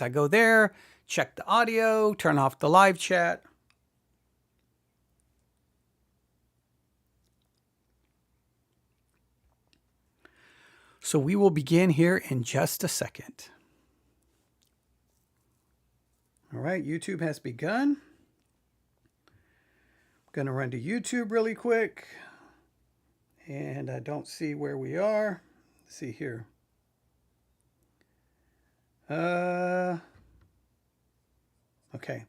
I go there, check the audio, turn off the live chat. So we will begin here in just a second. All right, YouTube has begun. I'm going to run to YouTube really quick. And I don't see where we are. Let's see here. Okay.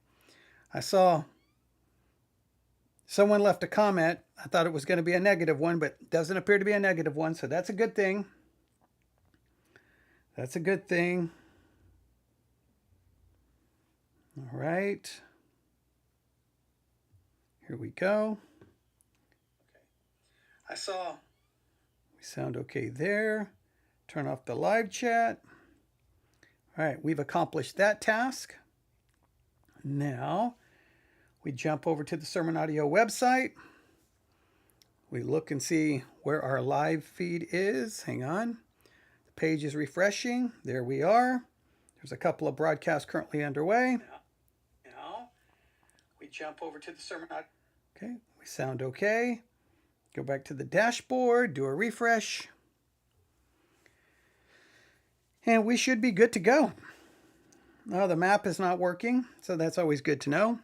I saw someone left a comment. I thought it was going to be a negative one, but it doesn't appear to be a negative one. So that's a good thing. That's a good thing. All right. Here we go. I saw we sound okay there. Turn off the live chat. All right, we've accomplished that task. Now we jump over to the Sermon Audio website. We look and see where our live feed is. Hang on. The page is refreshing. There we are. There's a couple of broadcasts currently underway. Now we jump over to the Sermon Audio. Okay, we sound okay. Go back to the dashboard, do a refresh. And we should be good to go. Oh, the map is not working, so that's always good to know.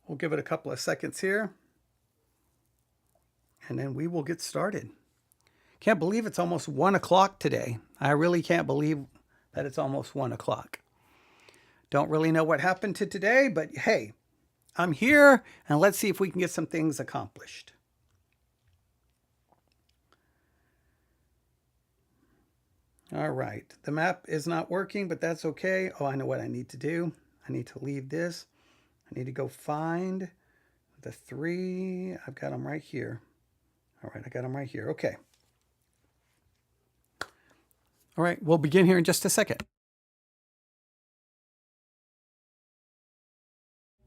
We'll give it a couple of seconds here. And then we will get started. Can't believe it's almost 1 o'clock today. I really can't believe that it's almost 1 o'clock. Don't really know what happened to today, but hey, I'm here, and let's see if we can get some things accomplished. All right, the map is not working, but that's okay. Oh, I know what I need to do. I need to leave this. I need to go find the 3. I've got them right here. All right, I got them right here. Okay. All right, we'll begin here in just a second.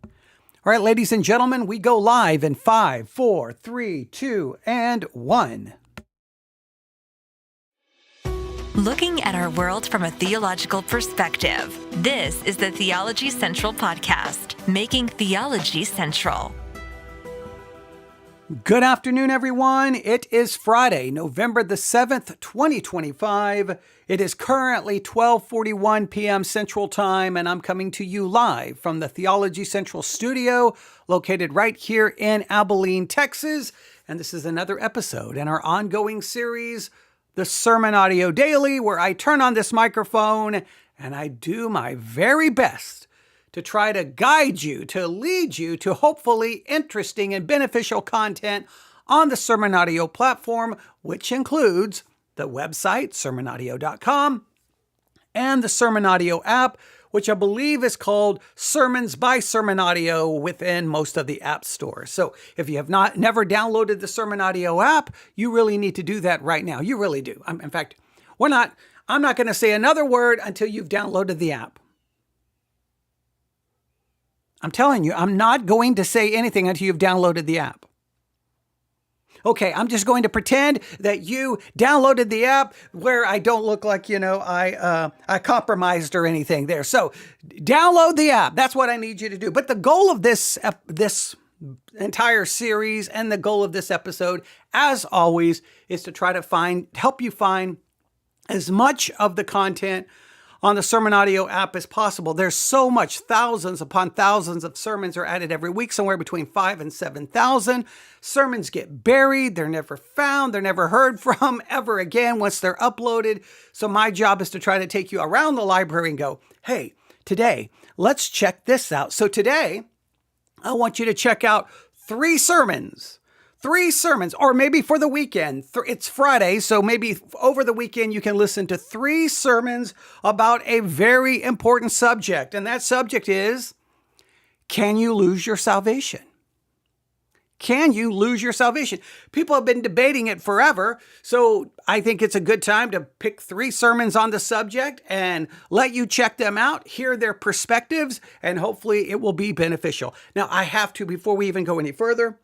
All right, ladies and gentlemen, we go live in 5, 4, 3, 2, and 1. Looking at our world from a theological perspective, this is the Theology Central Podcast, making theology central. Good afternoon, everyone. It is Friday, November the 7th, 2025. It is currently 12:41 p.m. Central Time, and I'm coming to you live from the Theology Central studio, located right here in Abilene, Texas. And this is another episode in our ongoing series, the Sermon Audio Daily, where I turn on this microphone and I do my very best to try to guide you, to lead you to hopefully interesting and beneficial content on the Sermon Audio platform, which includes the website, sermonaudio.com, and the Sermon Audio app, which I believe is called Sermons by Sermon Audio within most of the app stores. So if you have never downloaded the Sermon Audio app, you really need to do that right now. You really do. In fact, I'm not going to say another word until you've downloaded the app. I'm telling you, I'm not going to say anything until you've downloaded the app. Okay, I'm just going to pretend that you downloaded the app where I don't look like, I compromised or anything there. So download the app. That's what I need you to do. But the goal of this entire series and the goal of this episode, as always, is to try to help you find as much of the content on the Sermon Audio app as possible. There's so much, thousands upon thousands of sermons are added every week, somewhere between 5,000 and 7,000. Sermons get buried. They're never found. They're never heard from ever again once they're uploaded. So my job is to try to take you around the library and go, hey, today, let's check this out. So today, I want you to check out 3 sermons. 3 sermons, or maybe for the weekend. It's Friday, so maybe over the weekend you can listen to 3 sermons about a very important subject. And that subject is, can you lose your salvation? Can you lose your salvation? People have been debating it forever, so I think it's a good time to pick 3 sermons on the subject and let you check them out, hear their perspectives, and hopefully it will be beneficial. Now, I have to, before we even go any further,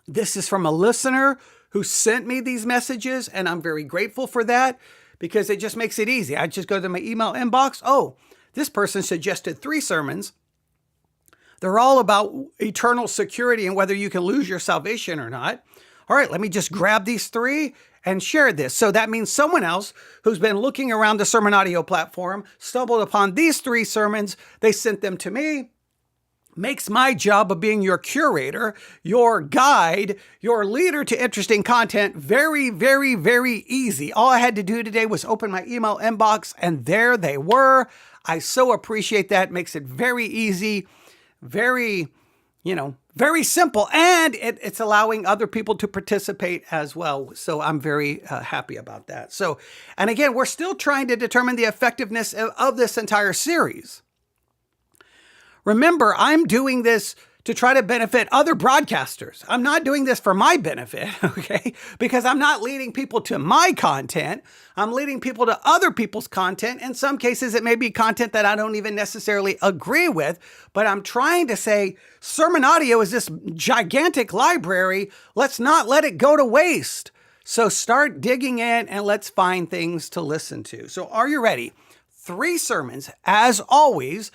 this is from a listener who sent me these messages, and I'm very grateful for that because it just makes it easy. I just go to my email inbox. Oh, this person suggested 3 sermons. They're all about eternal security and whether you can lose your salvation or not. All right, let me just grab these 3 and share this. So that means someone else who's been looking around the Sermon Audio platform stumbled upon these 3 sermons. They sent them to me. Makes my job of being your curator, your guide, your leader to interesting content very, very, very easy. All I had to do today was open my email inbox and there they were. I so appreciate that. Makes it very easy, very simple. And it's allowing other people to participate as well. So I'm very happy about that. So, and again, we're still trying to determine the effectiveness of this entire series. Remember, I'm doing this to try to benefit other broadcasters. I'm not doing this for my benefit, okay? Because I'm not leading people to my content. I'm leading people to other people's content. In some cases, it may be content that I don't even necessarily agree with, but I'm trying to say Sermon Audio is this gigantic library. Let's not let it go to waste. So start digging in and let's find things to listen to. So are you ready? 3 sermons, as always.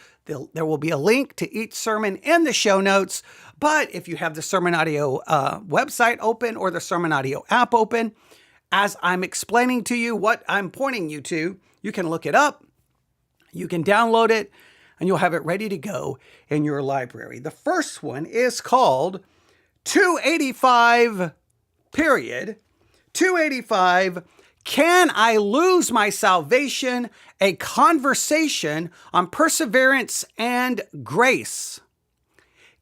There will be a link to each sermon in the show notes. But if you have the Sermon Audio website open or the Sermon Audio app open, as I'm explaining to you what I'm pointing you to, you can look it up, you can download it, and you'll have it ready to go in your library. The first one is called 285, 285, Can I Lose My Salvation? A Conversation on Perseverance and Grace.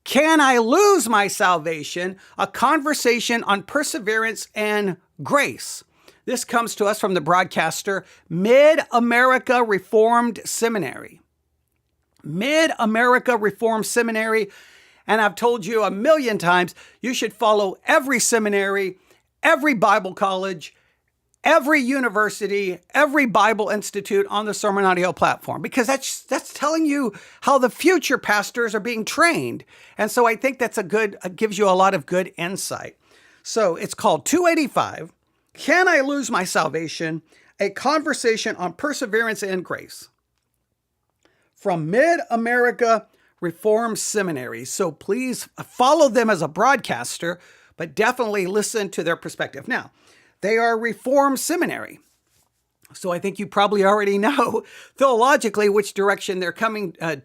Can I Lose My Salvation? A Conversation on Perseverance and Grace. This comes to us from the broadcaster, Mid-America Reformed Seminary. Mid-America Reformed Seminary. And I've told you a million times, you should follow every seminary, every Bible college, every university, every Bible institute on the Sermon Audio platform, because that's telling you how the future pastors are being trained. And so I think that's gives you a lot of good insight. So it's called 285, Can I Lose My Salvation? A Conversation on Perseverance and Grace. From Mid-America Reformed Seminary. So please follow them as a broadcaster, but definitely listen to their perspective. Now, they are a Reformed seminary. So I think you probably already know theologically which direction they're coming at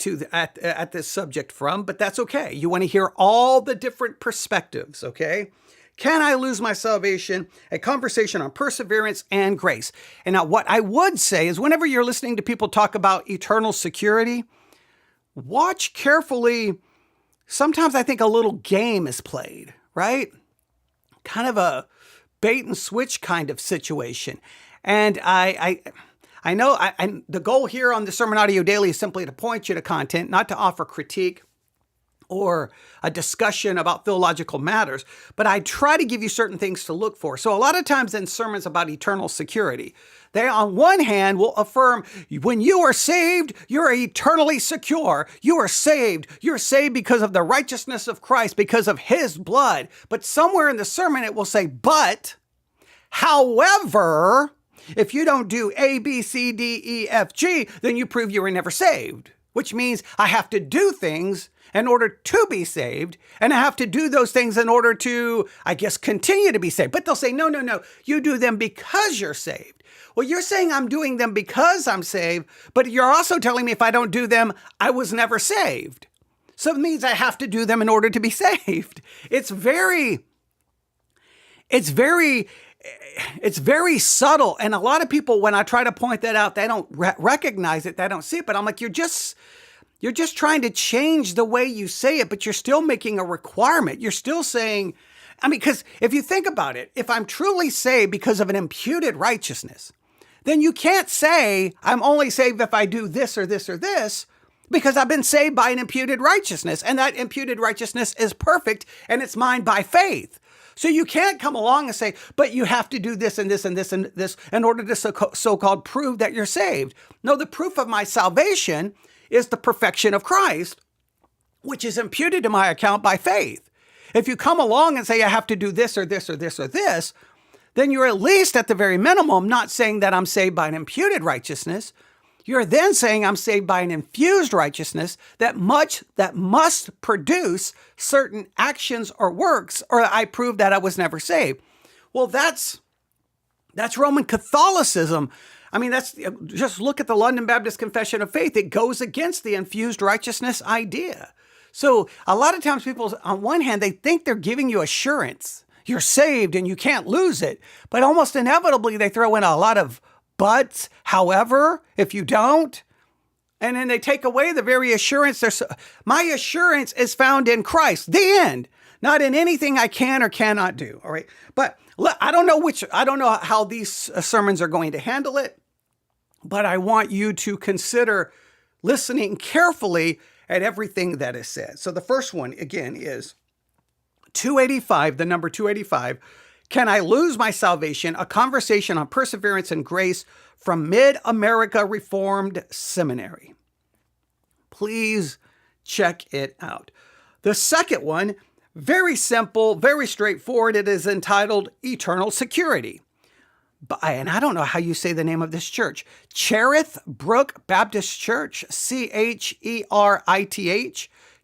this subject from, but that's okay. You want to hear all the different perspectives, okay? Can I Lose My Salvation? A Conversation on Perseverance and Grace. And now what I would say is whenever you're listening to people talk about eternal security, watch carefully. Sometimes I think a little game is played, right? Kind of a bait and switch kind of situation. And I know the goal here on the Sermon Audio Daily is simply to point you to content, not to offer critique or a discussion about theological matters, but I try to give you certain things to look for. So a lot of times in sermons about eternal security, they on one hand will affirm when you are saved, you're eternally secure. You are saved. You're saved because of the righteousness of Christ, because of his blood. But somewhere in the sermon, it will say, but, however, if you don't do A, B, C, D, E, F, G, then you prove you were never saved, which means I have to do things in order to be saved, and I have to do those things in order to, I guess, continue to be saved. But they'll say, no, you do them because you're saved. Well, you're saying I'm doing them because I'm saved, but you're also telling me if I don't do them, I was never saved. So it means I have to do them in order to be saved. It's very subtle. And a lot of people, when I try to point that out, they don't recognize it. They don't see it. But I'm like, you're just trying to change the way you say it, but you're still making a requirement. You're still saying, because if you think about it, if I'm truly saved because of an imputed righteousness, then you can't say I'm only saved if I do this or this or this, because I've been saved by an imputed righteousness. And that imputed righteousness is perfect and it's mine by faith. So you can't come along and say, but you have to do this and this and this and this in order to so-called prove that you're saved. No, the proof of my salvation is the perfection of Christ, which is imputed to my account by faith. If you come along and say, I have to do this or this or this or this, then you're at least at the very minimum not saying that I'm saved by an imputed righteousness. You're then saying I'm saved by an infused righteousness that must produce certain actions or works, or I prove that I was never saved. Well, that's Roman Catholicism. I mean, just look at the London Baptist Confession of Faith. It goes against the infused righteousness idea. So a lot of times people, on one hand, they think they're giving you assurance. You're saved and you can't lose it. But almost inevitably, they throw in a lot of buts, however, if you don't. And then they take away the very assurance. My assurance is found in Christ, the end, not in anything I can or cannot do. All right. But look, I don't know how these sermons are going to handle it, but I want you to consider listening carefully at everything that is said. So the first one, again, is 285, the number 285. Can I lose my salvation? A conversation on perseverance and grace from Mid-America Reformed Seminary. Please check it out. The second one, very simple, very straightforward. It is entitled Eternal Security. And I don't know how you say the name of this church. Cherith Brook Baptist Church, Cherith,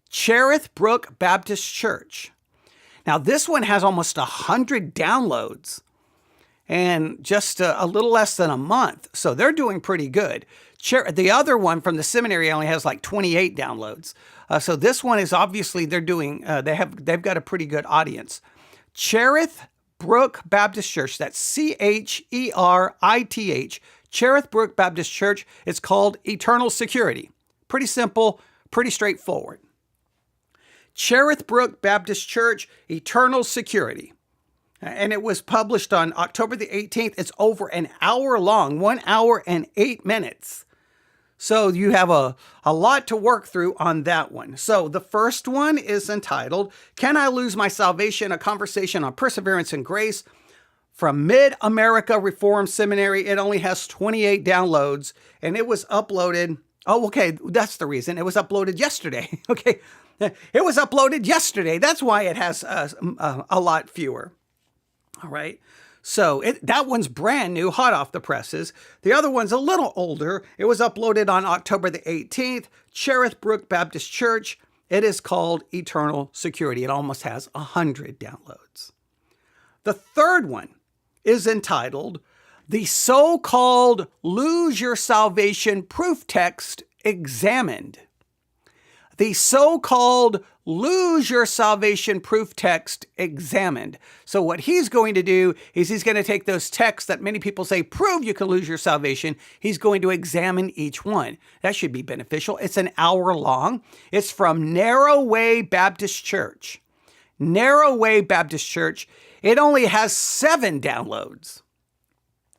Cherith Brook Baptist Church. Now, this one has almost 100 downloads and just a little less than a month. So they're doing pretty good. The other one from the seminary only has like 28 downloads. So this one is obviously they've got a pretty good audience. Cherith Brook Baptist Church, that's Cherith, Cherith Brook Baptist Church. It's called Eternal Security. Pretty simple, pretty straightforward. Cherith Brook Baptist Church, Eternal Security. And it was published on October the 18th. It's over an hour long, 1 hour and 8 minutes. So you have a lot to work through on that one. So the first one is entitled, Can I Lose My Salvation? A Conversation on Perseverance and Grace from Mid-America Reformed Seminary. It only has 28 downloads and it was uploaded. Oh, okay. That's the reason. It was uploaded yesterday. Okay. It was uploaded yesterday. That's why it has a lot fewer. All right. So that one's brand new, hot off the presses. The other one's a little older. It was uploaded on October the 18th, Cherith Brook Baptist Church. It is called Eternal Security. It almost has 100 downloads. The third one is entitled, The So-Called Lose Your Salvation Proof Text Examined. The so-called Lose Your Salvation Proof Text Examined. So what he's going to do is he's going to take those texts that many people say prove you can lose your salvation. He's going to examine each one. That should be beneficial. It's an hour long. It's from Narrow Way Baptist Church. Narrow Way Baptist Church. It only has 7 downloads.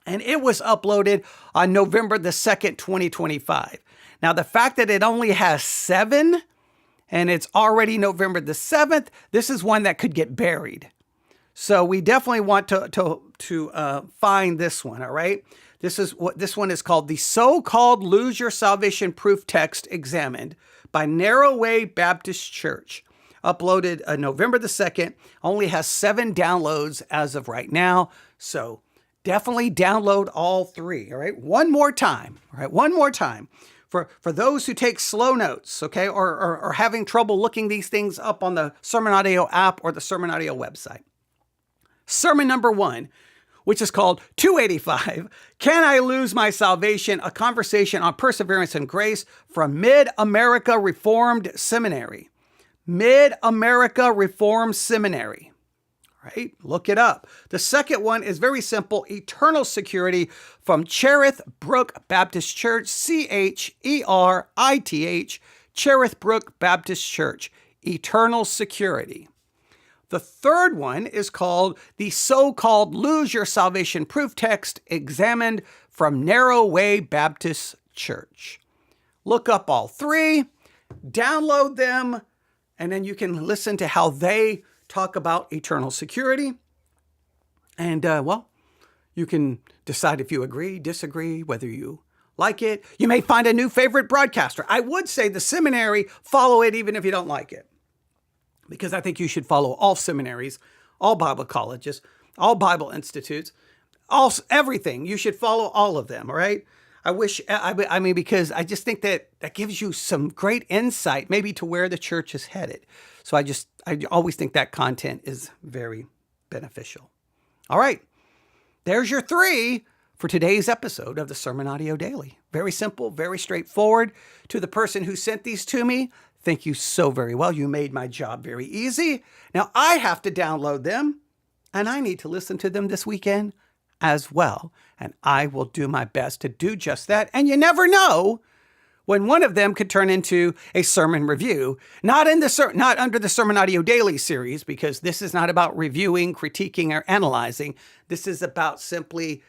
And it was uploaded on November the 2nd, 2025. Now, the fact that it only has 7 and it's already November the 7th, this is one that could get buried. So we definitely want to find this one, all right? This one is called The So-Called Lose Your Salvation Proof Text Examined by Narrow Way Baptist Church. Uploaded November the 2nd, only has 7 downloads as of right now. So definitely download all 3, all right? One more time. For those who take slow notes, okay, or having trouble looking these things up on the Sermon Audio app or the Sermon Audio website. Sermon number 1, which is called 285, Can I Lose My Salvation? A Conversation on Perseverance and Grace from Mid-America Reformed Seminary. Mid-America Reformed Seminary. Right? Look it up. The second one is very simple, Eternal Security from Cherith Brook Baptist Church, Cherith, Cherith Brook Baptist Church, Eternal Security. The third one is called The So-Called Lose Your Salvation Proof Text Examined from Narrow Way Baptist Church. Look up all 3, download them, and then you can listen to how they talk about eternal security. And, you can decide if you agree, disagree, whether you like it. You may find a new favorite broadcaster. I would say the seminary, follow it even if you don't like it. Because I think you should follow all seminaries, all Bible colleges, all Bible institutes. Everything. You should follow all of them, all right? I mean, because I just think that gives you some great insight, maybe to where the church is headed. So I always think that content is very beneficial. All right. There's your 3 for today's episode of the Sermon Audio Daily. Very simple, very straightforward. To the person who sent these to me, thank you so very well. You made my job very easy. Now I have to download them, and I need to listen to them this weekend as well. And I will do my best to do just that. And you never know when one of them could turn into a sermon review, not under the Sermon Audio Daily series, because this is not about reviewing, critiquing, or analyzing. This is about simply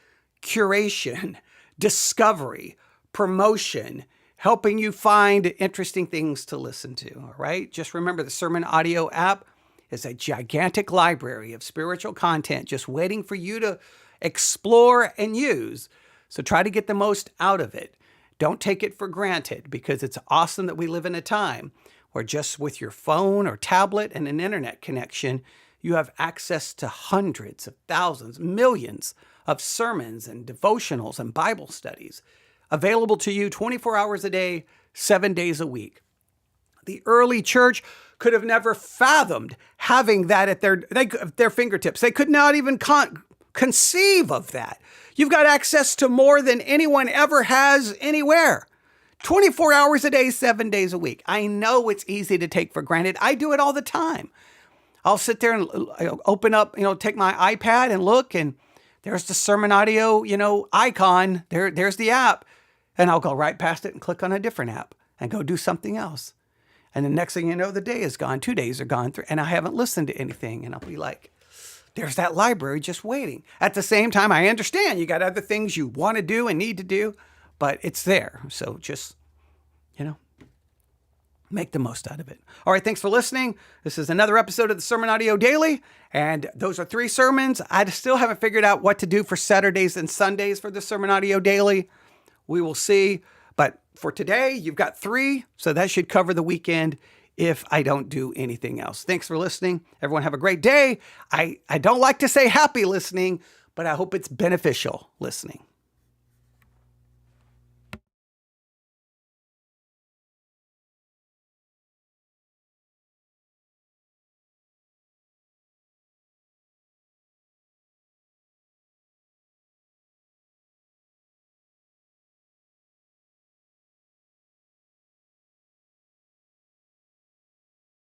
curation, discovery, promotion, helping you find interesting things to listen to. All right. Just remember, the Sermon Audio app is a gigantic library of spiritual content just waiting for you to explore and use. So try to get the most out of it. Don't take it for granted, because it's awesome that we live in a time where just with your phone or tablet and an internet connection, you have access to hundreds of thousands, millions of sermons and devotionals and Bible studies available to you 24 hours a day, 7 days a week. The early church could have never fathomed having that at their fingertips. They could not even conceive of that. You've got access to more than anyone ever has anywhere. 24 hours a day, 7 days a week. I know it's easy to take for granted. I do it all the time. I'll sit there and open up, take my iPad and look, and there's the Sermon Audio, icon. There's the app. And I'll go right past it and click on a different app and go do something else. And the next thing you know, the day is gone. 2 days are gone through, and I haven't listened to anything. And I'll be like, there's that library just waiting. At the same time, I understand you got other things you want to do and need to do, but it's there. So just, make the most out of it. All right, thanks for listening. This is another episode of the Sermon Audio Daily, and those are 3 sermons. I still haven't figured out what to do for Saturdays and Sundays for the Sermon Audio Daily. We will see. But for today, you've got 3, so that should cover the weekend if I don't do anything else. Thanks for listening. Everyone have a great day. I don't like to say happy listening, but I hope it's beneficial listening.